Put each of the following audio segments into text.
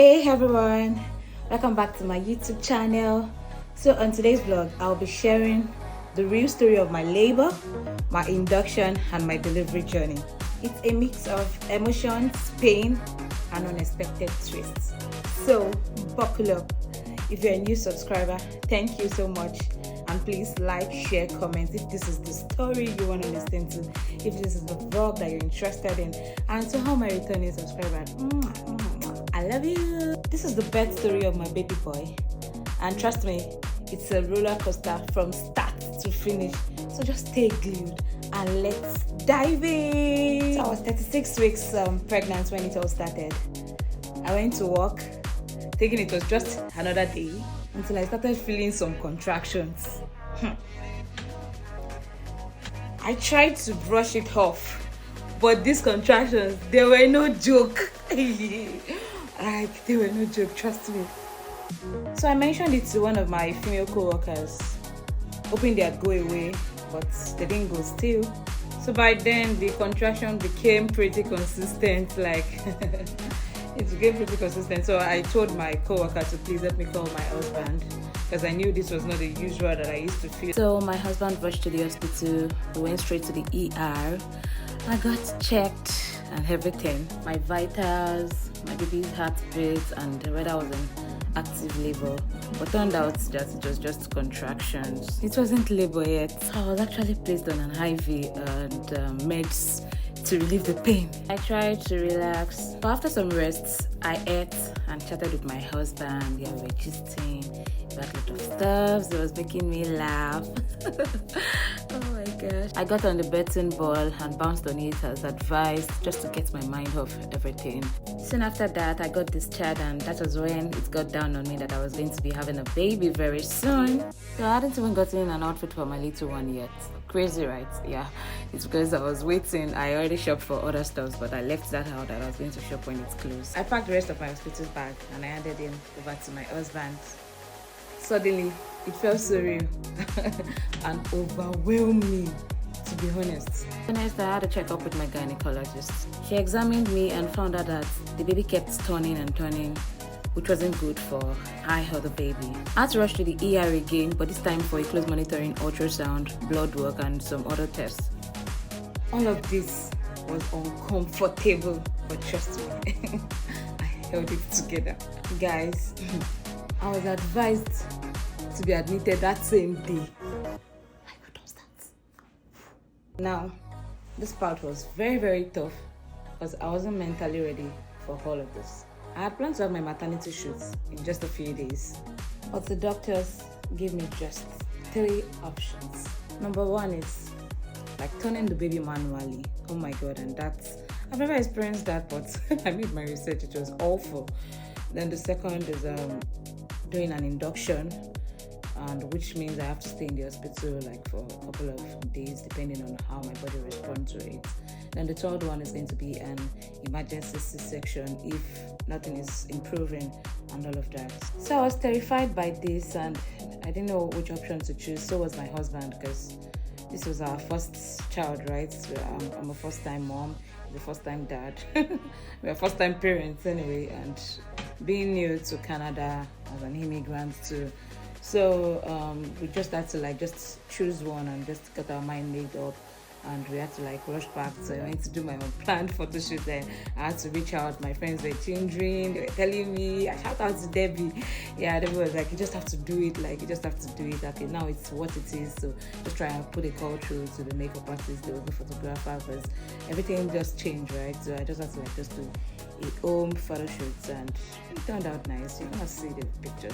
Hey everyone, welcome back to my YouTube channel. So on today's vlog, I'll be sharing the real story of my labor, my induction and my delivery journey. It's a mix of emotions, pain and unexpected twists. So buckle up. If you're a new subscriber, thank you so much, and please like, share, comment if this is the story you want to listen to, if this is the vlog that you're interested in, and to all my returning subscribers, I love you. This is the birth story of my baby boy, and trust me, it's a roller coaster from start to finish. So just stay glued and let's dive in. So I was 36 weeks pregnant when it all started. I went to work thinking it was just another day until I started feeling some contractions. I tried to brush it off, but these contractions, they were no joke. Like, they were no joke, trust me. So I mentioned it to one of my female co-workers, hoping they'd go away, but they didn't go still. So by then, the contraction became pretty consistent, like, it became pretty consistent. So I told my co-worker to please help me call my husband, because I knew this was not the usual that I used to feel. So my husband rushed to the hospital. We went straight to the ER. I got checked and everything. My vitals, my baby's heartbeat, and whether I was in active labor. But turned out that it was just contractions. It wasn't labor yet. I was actually placed on an IV and meds to relieve the pain. I tried to relax. But after some rests, I ate and chatted with my husband. Yeah, we were gisting about a lot of stuff. It was making me laugh. Oh my gosh. I got on the betting ball and bounced on it as advised, just to get my mind off everything. Soon after that, I got discharged, and that was when it got down on me that I was going to be having a baby very soon. So I hadn't even gotten an outfit for my little one yet. Crazy, right? Yeah, it's because I was waiting. I already shopped for other stuff, but I left that out that I was going to shop when it's closed. I packed the rest of my hospital bag and I handed him over to my husband. Suddenly, it felt so real and overwhelmed me, to be honest. Next, I had a check-up with my gynecologist. She examined me and found out that the baby kept turning and turning, which wasn't good for I or the baby. I had to rush to the ER again, but this time for a close monitoring, ultrasound, blood work, and some other tests. All of this was uncomfortable, but trust me, I held it together. Guys, I was advised to be admitted that same day. Who does that? Now, this part was very, very tough because I wasn't mentally ready for all of this. I had planned to have my maternity shoot in just a few days, but the doctors gave me just 3 options. Number 1 is like turning the baby manually. Oh my god, and I've never experienced that, but I made my research, it was awful. Then the second is doing an induction, and which means I have to stay in the hospital like for a couple of days depending on how my body responds to it. Then the third one is going to be an emergency C-section if nothing is improving and all of that. So I was terrified by this and I didn't know which option to choose. So was my husband, because this was our first child, right? So I'm a first-time mom, the first-time dad. We're first-time parents anyway, and being new to Canada as an immigrant too. So we just had to just choose one and just get our mind made up, and we had to rush back. So I went to do my own planned photo shoot. Then I had to reach out. My friends were changing, they were telling me, I shout out to Debbie. Yeah, Debbie was like, you just have to do it, you just have to do it. Okay, now it's what it is, so just try and put a call through to the makeup artist, the photographer, because everything just changed, right? So I just had to just do a home photo shoot, and it turned out nice. You're gonna see the pictures.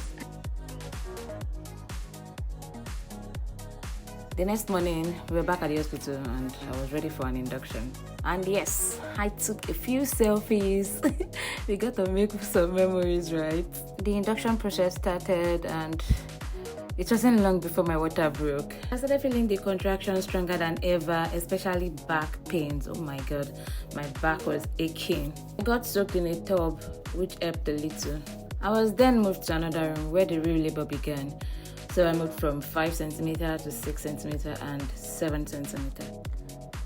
The next morning, we were back at the hospital and I was ready for an induction. And yes, I took a few selfies. We got to make some memories, right? The induction process started and it wasn't long before my water broke. I started feeling the contractions stronger than ever, especially back pains. Oh my god, my back was aching. I got soaked in a tub, which helped a little. I was then moved to another room where the real labor began. So I moved from 5 centimeter to 6 centimeter and 7 centimeter.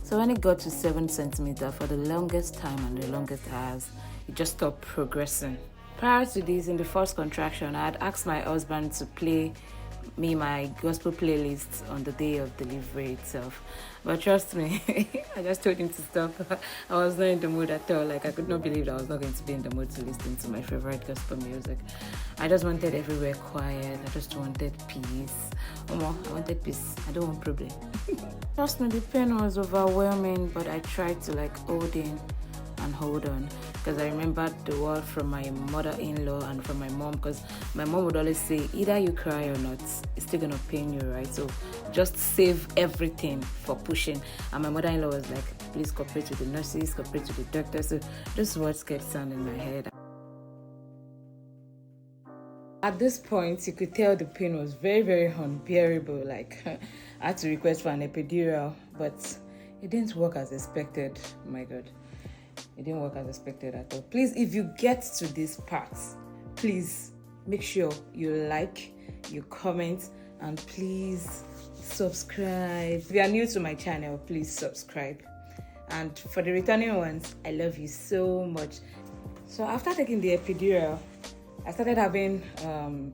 So when it got to 7 centimeter, for the longest time and the longest hours, it just stopped progressing. Prior to this, in the first contraction, I had asked my husband to play me my gospel playlist on the day of delivery itself, but trust me, I just told him to stop. I was not in the mood at all. Like, I could not believe that I was not going to be in the mood to listen to my favorite gospel music. I just wanted everywhere quiet. I just wanted peace. I wanted peace. I don't want problem. Trust me, the pain was overwhelming, but I tried to hold in and hold on, because I remembered the word from my mother-in-law and from my mom, because my mom would always say, either you cry or not, it's still gonna pain you, right? So just save everything for pushing. And my mother-in-law was like, please cooperate with the nurses, cooperate with the doctors. So those words kept sounding in my head. At this point, you could tell the pain was very, very unbearable. Like, I had to request for an epidural, but it didn't work as expected. Oh my God. It didn't work as expected at all. Please, if you get to this part, please make sure you like, you comment, and please subscribe. If you are new to my channel, please subscribe. And for the returning ones, I love you so much. So after taking the epidural, I started having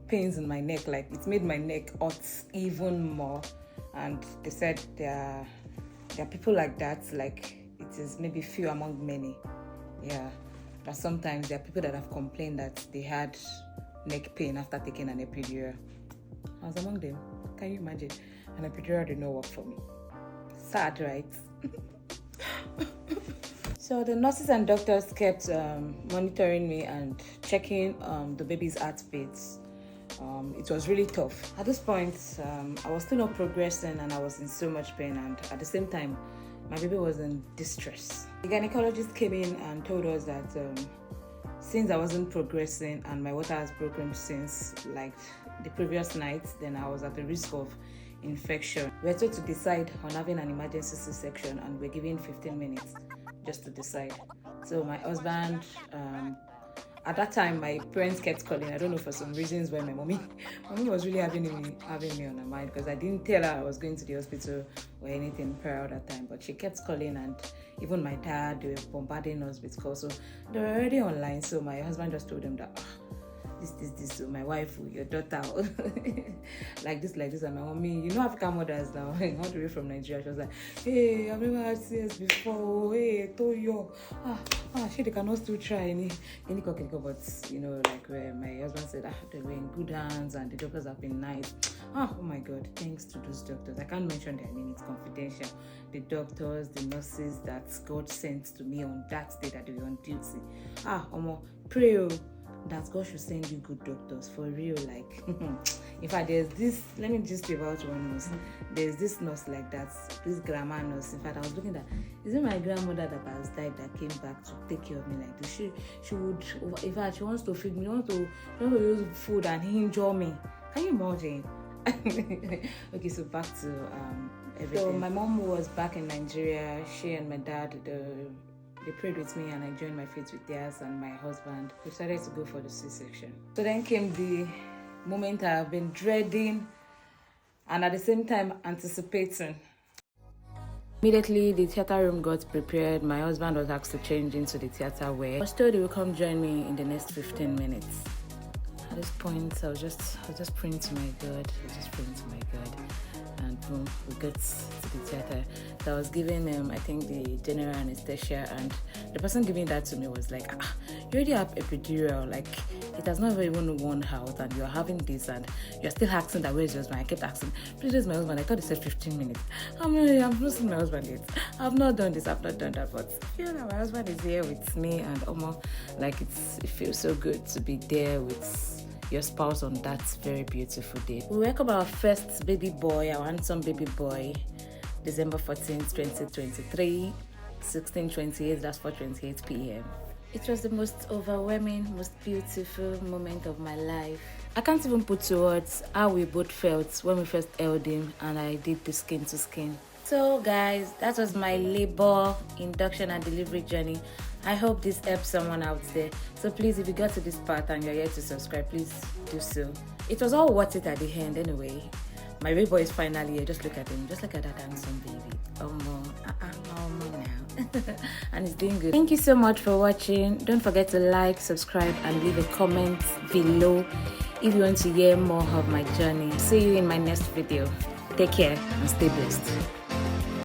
pains in my neck. Like, it made my neck hurt even more. And they said there are people like that. Like, it is maybe few among many. Yeah, but sometimes there are people that have complained that they had neck pain after taking an epidural. I was among them. Can you imagine? An epidural did not work for me. Sad, right? So the nurses and doctors kept monitoring me and checking the baby's heartbeats. It was really tough. At this point, I was still not progressing and I was in so much pain, and at the same time, my baby was in distress. The gynecologist came in and told us that since I wasn't progressing and my water has broken since the previous night, then I was at the risk of infection. We were told to decide on having an emergency C-section, and we're given 15 minutes just to decide. So my husband, at that time, my parents kept calling. I don't know, for some reasons why my mommy was really having me on her mind, because I didn't tell her I was going to the hospital or anything prior at that time. But she kept calling, and even my dad, they were bombarding us with calls. So they were already online. So my husband just told them that this, so my wife, your daughter, like this, and my mommy, African mothers now, all the way from Nigeria, she was like, hey, I've never had CS before, hey, Toyo, she they cannot still try any but where my husband said, they were in good hands and the doctors have been nice. Oh my God, thanks to those doctors. I can't mention their name, it's confidential. The doctors, the nurses that God sent to me on that day that they were on duty. Pray that God should send you good doctors, for real. Like, in fact, there's this, let me just give out one nurse. There's this nurse like that, this grandma nurse. In fact, I was looking at, is it my grandmother that has died that came back to take care of me like this? She would, in fact, she wants to feed me, she wants to use food and injure me. Can you imagine? Okay, so back to everything. So my mom was back in Nigeria. She and my dad, they prayed with me, and I joined my faith with theirs, and my husband decided to go for the C-section. So then came the moment I've been dreading and at the same time anticipating. Immediately, the theater room got prepared. My husband was asked to change into the theater wear. I was told he would come join me in the next 15 minutes. At this point, I was just praying to my God. And boom, we got to the theater. So I was giving I think the general anesthesia, and the person giving that to me was like, you already have epidural, like it has not even worn out, and you're having this, and you're still asking that where's your husband. I kept asking, please, where's my husband? I thought he said 15 minutes. I'm not seeing my husband yet. I've not done this, I've not done that, but my husband is here with me, and it feels so good to be there with your spouse on that very beautiful day. We welcome our first baby boy, our handsome baby boy, December 14th, 2023, 16:28, that's 4:28 p.m. It was the most overwhelming, most beautiful moment of my life. I can't even put to words how we both felt when we first held him and I did the skin to skin. So guys, that was my labor, induction and delivery journey. I hope this helps someone out there. So please, if you got to this part and you're here to subscribe, please do so. It was all worth it at the end anyway. My baby boy is finally here. Just look at him. Just look at that handsome baby. Oh, no, now. and it's doing good. Thank you so much for watching. Don't forget to like, subscribe, and leave a comment below if you want to hear more of my journey. See you in my next video. Take care and stay blessed.